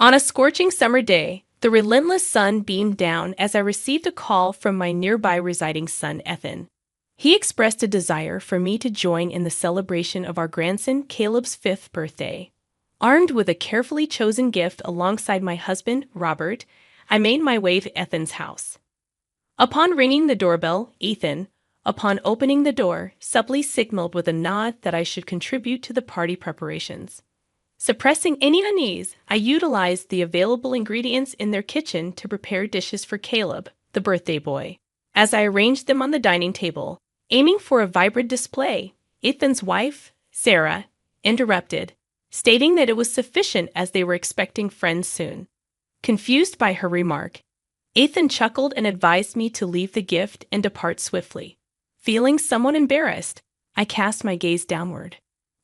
On a scorching summer day, the relentless sun beamed down as I received a call from my nearby residing son, Ethan. He expressed a desire for me to join in the celebration of our grandson Caleb's 5th birthday. Armed with a carefully chosen gift alongside my husband, Robert, I made my way to Ethan's house. Upon ringing the doorbell, Ethan, upon opening the door, subtly signaled with a nod that I should contribute to the party preparations. Suppressing any unease, I utilized the available ingredients in their kitchen to prepare dishes for Caleb, the birthday boy. As I arranged them on the dining table, aiming for a vibrant display, Ethan's wife, Sarah, interrupted, stating that it was sufficient as they were expecting friends soon. Confused by her remark, Ethan chuckled and advised me to leave the gift and depart swiftly. Feeling somewhat embarrassed, I cast my gaze downward.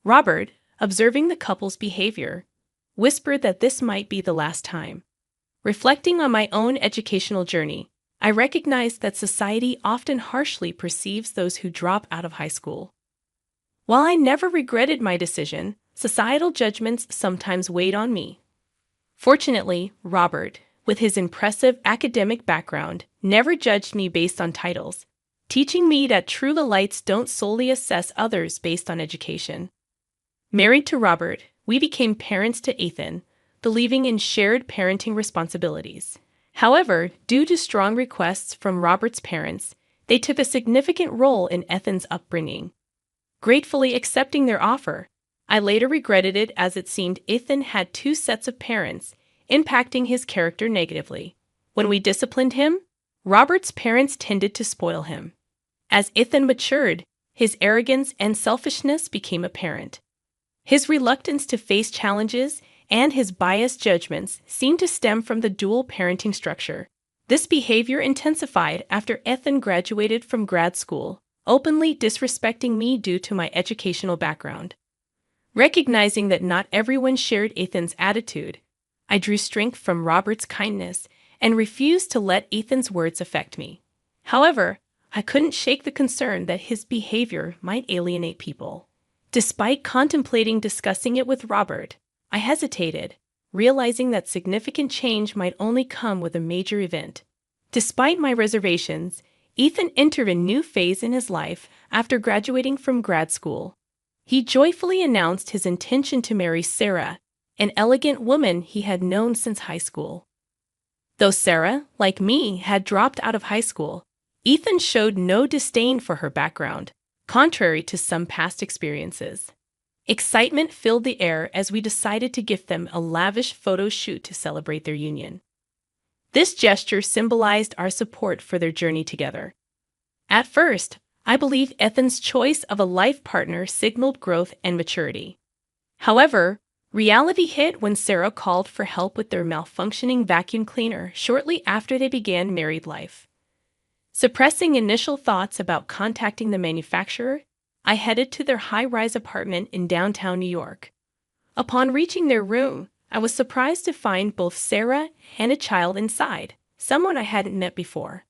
Robert, observing the couple's behavior, whispered that this might be the last time. Reflecting on my own educational journey, I recognized that society often harshly perceives those who drop out of high school. While I never regretted my decision, societal judgments sometimes weighed on me. Fortunately, Robert, with his impressive academic background, never judged me based on titles, teaching me that true elites don't solely assess others based on education. Married to Robert, we became parents to Ethan, believing in shared parenting responsibilities. However, due to strong requests from Robert's parents, they took a significant role in Ethan's upbringing. Gratefully accepting their offer, I later regretted it as it seemed Ethan had two sets of parents, impacting his character negatively. When we disciplined him, Robert's parents tended to spoil him. As Ethan matured, his arrogance and selfishness became apparent. His reluctance to face challenges and his biased judgments seemed to stem from the dual parenting structure. This behavior intensified after Ethan graduated from grad school, openly disrespecting me due to my educational background. Recognizing that not everyone shared Ethan's attitude, I drew strength from Robert's kindness and refused to let Ethan's words affect me. However, I couldn't shake the concern that his behavior might alienate people. Despite contemplating discussing it with Robert, I hesitated, realizing that significant change might only come with a major event. Despite my reservations, Ethan entered a new phase in his life after graduating from grad school. He joyfully announced his intention to marry Sarah, an elegant woman he had known since high school. Though Sarah, like me, had dropped out of high school, Ethan showed no disdain for her background, contrary to some past experiences. Excitement filled the air as we decided to gift them a lavish photo shoot to celebrate their union. This gesture symbolized our support for their journey together. At first, I believed Ethan's choice of a life partner signaled growth and maturity. However, reality hit when Sarah called for help with their malfunctioning vacuum cleaner shortly after they began married life. Suppressing initial thoughts about contacting the manufacturer, I headed to their high-rise apartment in downtown New York. Upon reaching their room, I was surprised to find both Sarah and a child inside, someone I hadn't met before.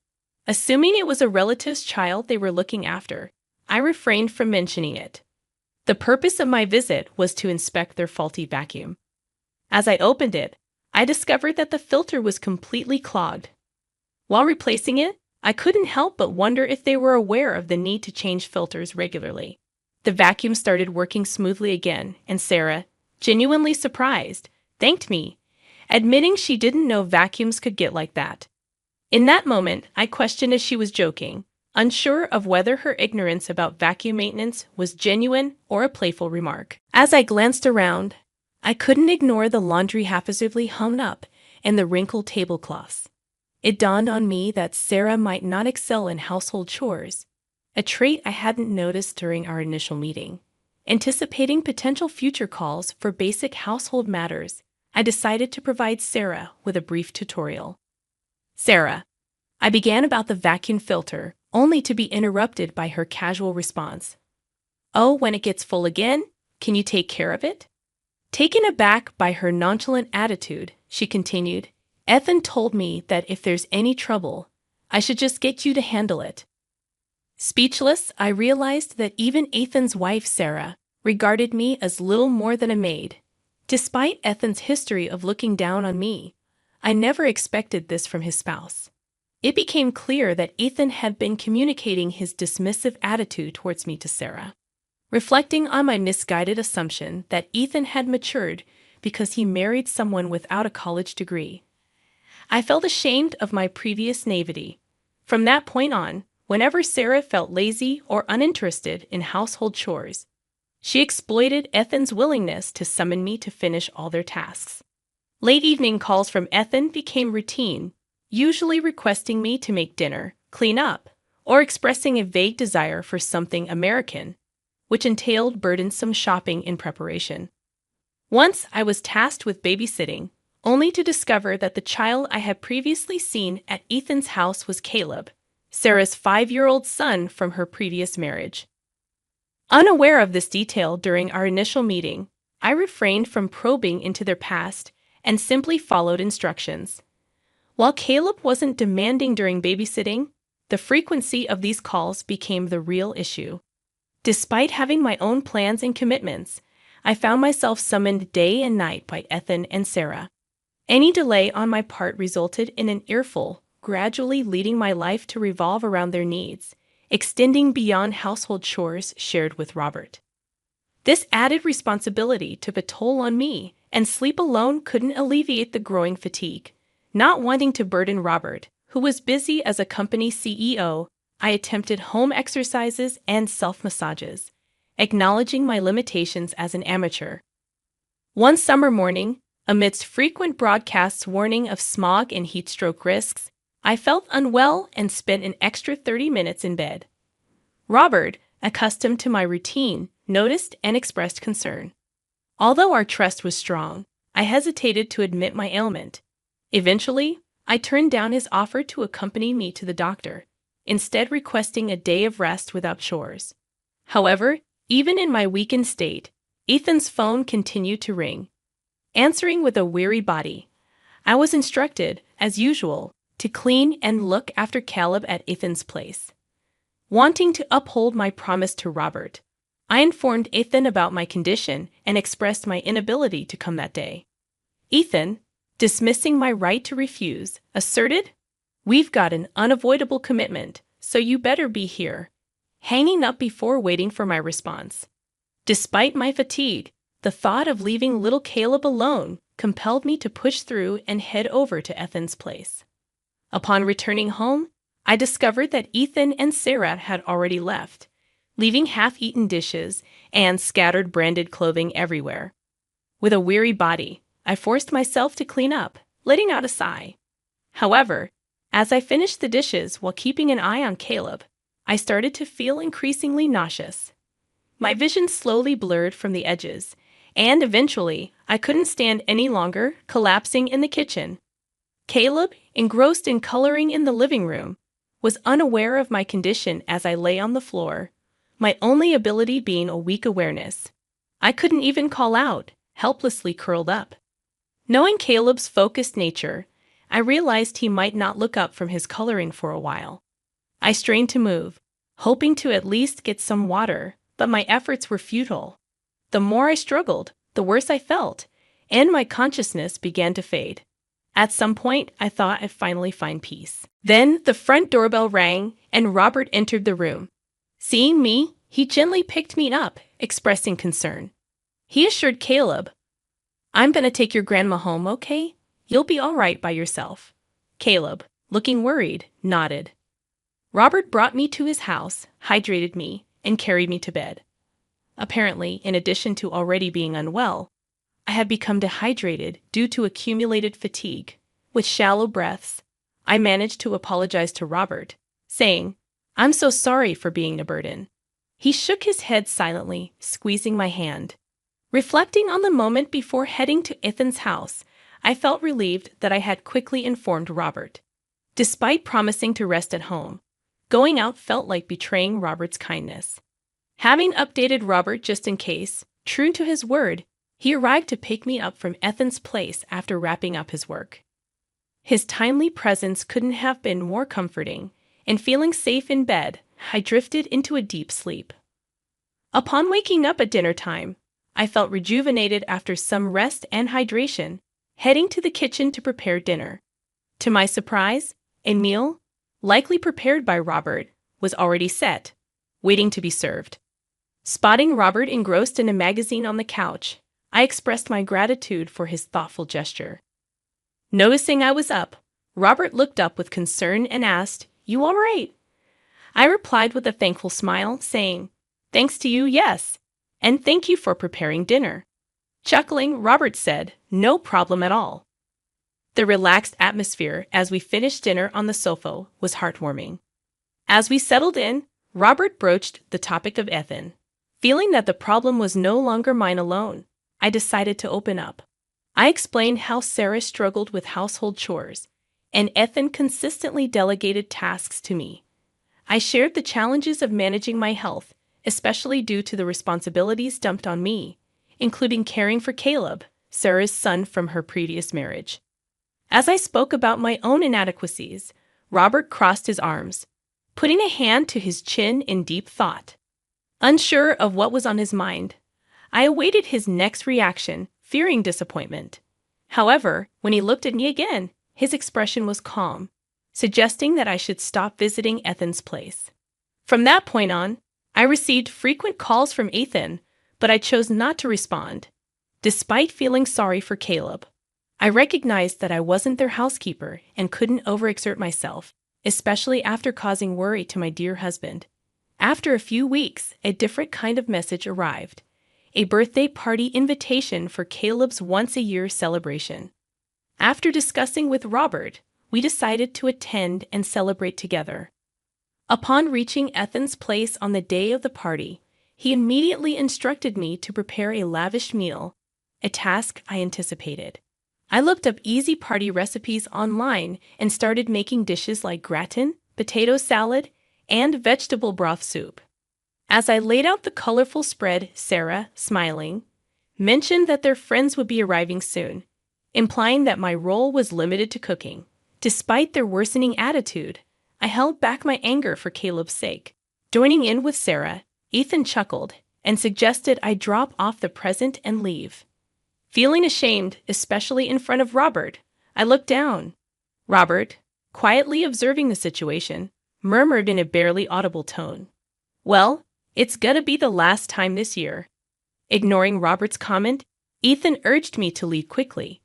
Assuming it was a relative's child they were looking after, I refrained from mentioning it. The purpose of my visit was to inspect their faulty vacuum. As I opened it, I discovered that the filter was completely clogged. While replacing it, I couldn't help but wonder if they were aware of the need to change filters regularly. The vacuum started working smoothly again, and Sarah, genuinely surprised, thanked me, admitting she didn't know vacuums could get like that. In that moment, I questioned if she was joking, unsure of whether her ignorance about vacuum maintenance was genuine or a playful remark. As I glanced around, I couldn't ignore the laundry haphazardly hung up and the wrinkled tablecloths. It dawned on me that Sarah might not excel in household chores, a trait I hadn't noticed during our initial meeting. Anticipating potential future calls for basic household matters, I decided to provide Sarah with a brief tutorial. Sarah, I began about the vacuum filter, only to be interrupted by her casual response. Oh, when it gets full again, can you take care of it? Taken aback by her nonchalant attitude, she continued, Ethan told me that if there's any trouble, I should just get you to handle it. Speechless, I realized that even Ethan's wife, Sarah, regarded me as little more than a maid. Despite Ethan's history of looking down on me, I never expected this from his spouse. It became clear that Ethan had been communicating his dismissive attitude towards me to Sarah. Reflecting on my misguided assumption that Ethan had matured because he married someone without a college degree, I felt ashamed of my previous naivety. From that point on, whenever Sarah felt lazy or uninterested in household chores, she exploited Ethan's willingness to summon me to finish all their tasks. Late evening calls from Ethan became routine, usually requesting me to make dinner, clean up, or expressing a vague desire for something American, which entailed burdensome shopping in preparation. Once I was tasked with babysitting, only to discover that the child I had previously seen at Ethan's house was Caleb, Sarah's 5-year-old son from her previous marriage. Unaware of this detail during our initial meeting, I refrained from probing into their past and simply followed instructions. While Caleb wasn't demanding during babysitting, the frequency of these calls became the real issue. Despite having my own plans and commitments, I found myself summoned day and night by Ethan and Sarah. Any delay on my part resulted in an earful, gradually leading my life to revolve around their needs, extending beyond household chores shared with Robert. This added responsibility took a toll on me, and sleep alone couldn't alleviate the growing fatigue. Not wanting to burden Robert, who was busy as a company CEO, I attempted home exercises and self-massages, acknowledging my limitations as an amateur. One summer morning, amidst frequent broadcasts warning of smog and heat stroke risks, I felt unwell and spent an extra 30 minutes in bed. Robert, accustomed to my routine, noticed and expressed concern. Although our trust was strong, I hesitated to admit my ailment. Eventually, I turned down his offer to accompany me to the doctor, instead requesting a day of rest without chores. However, even in my weakened state, Ethan's phone continued to ring. Answering with a weary body, I was instructed, as usual, to clean and look after Caleb at Ethan's place. Wanting to uphold my promise to Robert, I informed Ethan about my condition and expressed my inability to come that day. Ethan, dismissing my right to refuse, asserted, "We've got an unavoidable commitment, so you better be here," hanging up before waiting for my response. Despite my fatigue, the thought of leaving little Caleb alone compelled me to push through and head over to Ethan's place. Upon returning home, I discovered that Ethan and Sarah had already left, leaving half-eaten dishes and scattered branded clothing everywhere. With a weary body, I forced myself to clean up, letting out a sigh. However, as I finished the dishes while keeping an eye on Caleb, I started to feel increasingly nauseous. My vision slowly blurred from the edges, and eventually, I couldn't stand any longer, collapsing in the kitchen. Caleb, engrossed in coloring in the living room, was unaware of my condition as I lay on the floor, my only ability being a weak awareness. I couldn't even call out, helplessly curled up. Knowing Caleb's focused nature, I realized he might not look up from his coloring for a while. I strained to move, hoping to at least get some water, but my efforts were futile. The more I struggled, the worse I felt, and my consciousness began to fade. At some point, I thought I'd finally find peace. Then the front doorbell rang, and Robert entered the room. Seeing me, he gently picked me up, expressing concern. He assured Caleb, "I'm gonna take your grandma home, okay? You'll be all right by yourself." Caleb, looking worried, nodded. Robert brought me to his house, hydrated me, and carried me to bed. Apparently, in addition to already being unwell, I had become dehydrated due to accumulated fatigue. With shallow breaths, I managed to apologize to Robert, saying, "I'm so sorry for being a burden." He shook his head silently, squeezing my hand. Reflecting on the moment before heading to Ethan's house, I felt relieved that I had quickly informed Robert. Despite promising to rest at home, going out felt like betraying Robert's kindness. Having updated Robert just in case, true to his word, he arrived to pick me up from Ethan's place after wrapping up his work. His timely presence couldn't have been more comforting, and feeling safe in bed, I drifted into a deep sleep. Upon waking up at dinner time, I felt rejuvenated after some rest and hydration, heading to the kitchen to prepare dinner. To my surprise, a meal, likely prepared by Robert, was already set, waiting to be served. Spotting Robert engrossed in a magazine on the couch, I expressed my gratitude for his thoughtful gesture. Noticing I was up, Robert looked up with concern and asked, "You all right?" I replied with a thankful smile, saying, "Thanks to you, yes. And thank you for preparing dinner." Chuckling, Robert said, "No problem at all." The relaxed atmosphere as we finished dinner on the sofa was heartwarming. As we settled in, Robert broached the topic of Ethan. Feeling that the problem was no longer mine alone, I decided to open up. I explained how Sarah struggled with household chores, and Ethan consistently delegated tasks to me. I shared the challenges of managing my health, especially due to the responsibilities dumped on me, including caring for Caleb, Sarah's son from her previous marriage. As I spoke about my own inadequacies, Robert crossed his arms, putting a hand to his chin in deep thought. Unsure of what was on his mind, I awaited his next reaction, fearing disappointment. However, when he looked at me again, his expression was calm, suggesting that I should stop visiting Ethan's place. From that point on, I received frequent calls from Ethan, but I chose not to respond. Despite feeling sorry for Caleb, I recognized that I wasn't their housekeeper and couldn't overexert myself, especially after causing worry to my dear husband. After a few weeks, a different kind of message arrived. A birthday party invitation for Caleb's once-a-year celebration. After discussing with Robert, we decided to attend and celebrate together. Upon reaching Ethan's place on the day of the party, he immediately instructed me to prepare a lavish meal, a task I anticipated. I looked up easy party recipes online and started making dishes like gratin, potato salad, and vegetable broth soup. As I laid out the colorful spread, Sarah, smiling, mentioned that their friends would be arriving soon, implying that my role was limited to cooking. Despite their worsening attitude, I held back my anger for Caleb's sake. Joining in with Sarah, Ethan chuckled and suggested I drop off the present and leave. Feeling ashamed, especially in front of Robert, I looked down. Robert, quietly observing the situation, murmured in a barely audible tone, "Well, it's gonna be the last time this year." Ignoring Robert's comment, Ethan urged me to leave quickly.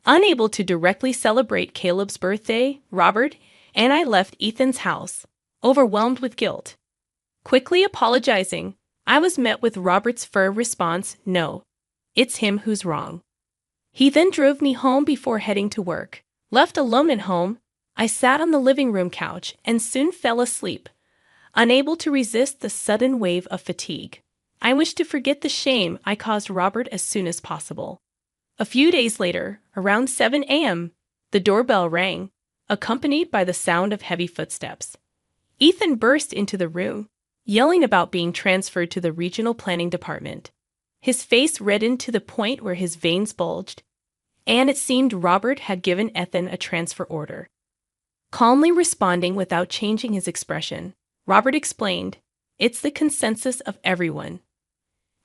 Unable to directly celebrate Caleb's birthday, Robert and I left Ethan's house, overwhelmed with guilt. Quickly apologizing, I was met with Robert's firm response, "No, it's him who's wrong." He then drove me home before heading to work. Left alone at home, I sat on the living room couch and soon fell asleep, unable to resist the sudden wave of fatigue. I wished to forget the shame I caused Robert as soon as possible. A few days later, around 7 a.m., the doorbell rang, accompanied by the sound of heavy footsteps. Ethan burst into the room, yelling about being transferred to the regional planning department. His face reddened to the point where his veins bulged, and it seemed Robert had given Ethan a transfer order. Calmly responding without changing his expression, Robert explained, "It's the consensus of everyone."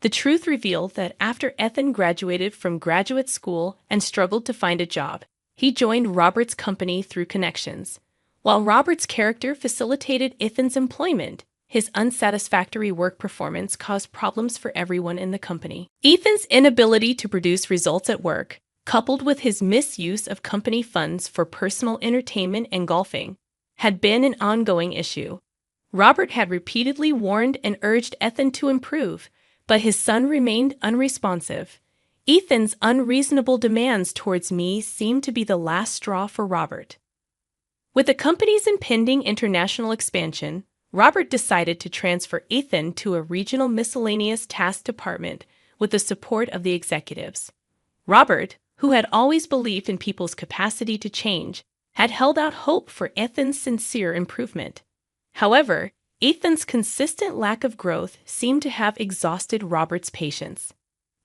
The truth revealed that after Ethan graduated from graduate school and struggled to find a job, he joined Robert's company through connections. While Robert's character facilitated Ethan's employment, his unsatisfactory work performance caused problems for everyone in the company. Ethan's inability to produce results at work, coupled with his misuse of company funds for personal entertainment and golfing, had been an ongoing issue. Robert had repeatedly warned and urged Ethan to improve, but his son remained unresponsive. Ethan's unreasonable demands towards me seemed to be the last straw for Robert. With the company's impending international expansion, Robert decided to transfer Ethan to a regional miscellaneous task department with the support of the executives. Robert, who had always believed in people's capacity to change, had held out hope for Ethan's sincere improvement. However, Ethan's consistent lack of growth seemed to have exhausted Robert's patience.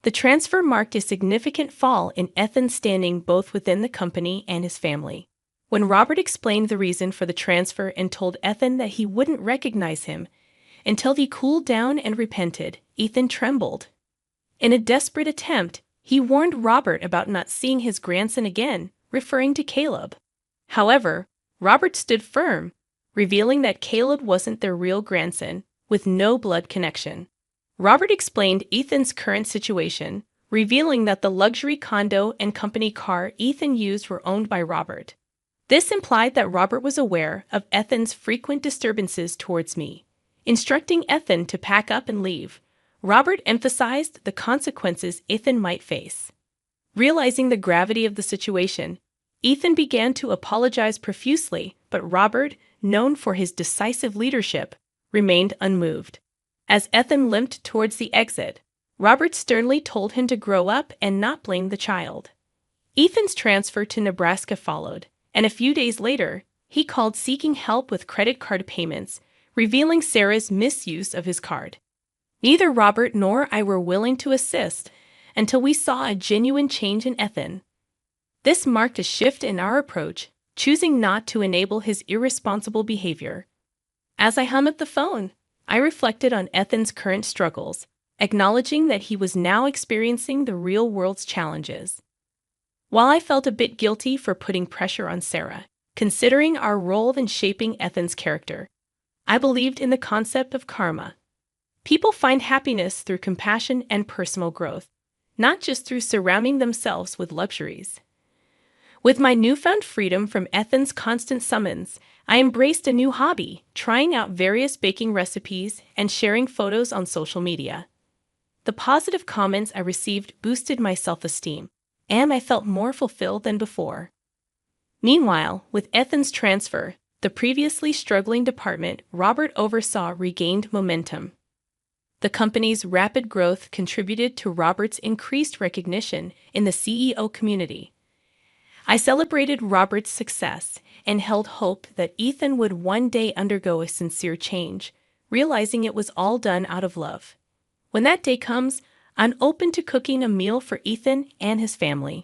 The transfer marked a significant fall in Ethan's standing both within the company and his family. When Robert explained the reason for the transfer and told Ethan that he wouldn't recognize him until he cooled down and repented, Ethan trembled. In a desperate attempt, he warned Robert about not seeing his grandson again, referring to Caleb. However, Robert stood firm, revealing that Caleb wasn't their real grandson, with no blood connection. Robert explained Ethan's current situation, revealing that the luxury condo and company car Ethan used were owned by Robert. This implied that Robert was aware of Ethan's frequent disturbances towards me. Instructing Ethan to pack up and leave, Robert emphasized the consequences Ethan might face. Realizing the gravity of the situation, Ethan began to apologize profusely, but Robert, known for his decisive leadership, remained unmoved. As Ethan limped towards the exit, Robert sternly told him to grow up and not blame the child. Ethan's transfer to Nebraska followed, and a few days later, he called seeking help with credit card payments, revealing Sarah's misuse of his card. Neither Robert nor I were willing to assist until we saw a genuine change in Ethan. This marked a shift in our approach, choosing not to enable his irresponsible behavior. As I hung up the phone, I reflected on Ethan's current struggles, acknowledging that he was now experiencing the real world's challenges. While I felt a bit guilty for putting pressure on Sarah, considering our role in shaping Ethan's character, I believed in the concept of karma. People find happiness through compassion and personal growth, not just through surrounding themselves with luxuries. With my newfound freedom from Ethan's constant summons, I embraced a new hobby, trying out various baking recipes and sharing photos on social media. The positive comments I received boosted my self-esteem, and I felt more fulfilled than before. Meanwhile, with Ethan's transfer, the previously struggling department Robert oversaw regained momentum. The company's rapid growth contributed to Robert's increased recognition in the CEO community. I celebrated Robert's success and held hope that Ethan would one day undergo a sincere change, realizing it was all done out of love. When that day comes, I'm open to cooking a meal for Ethan and his family.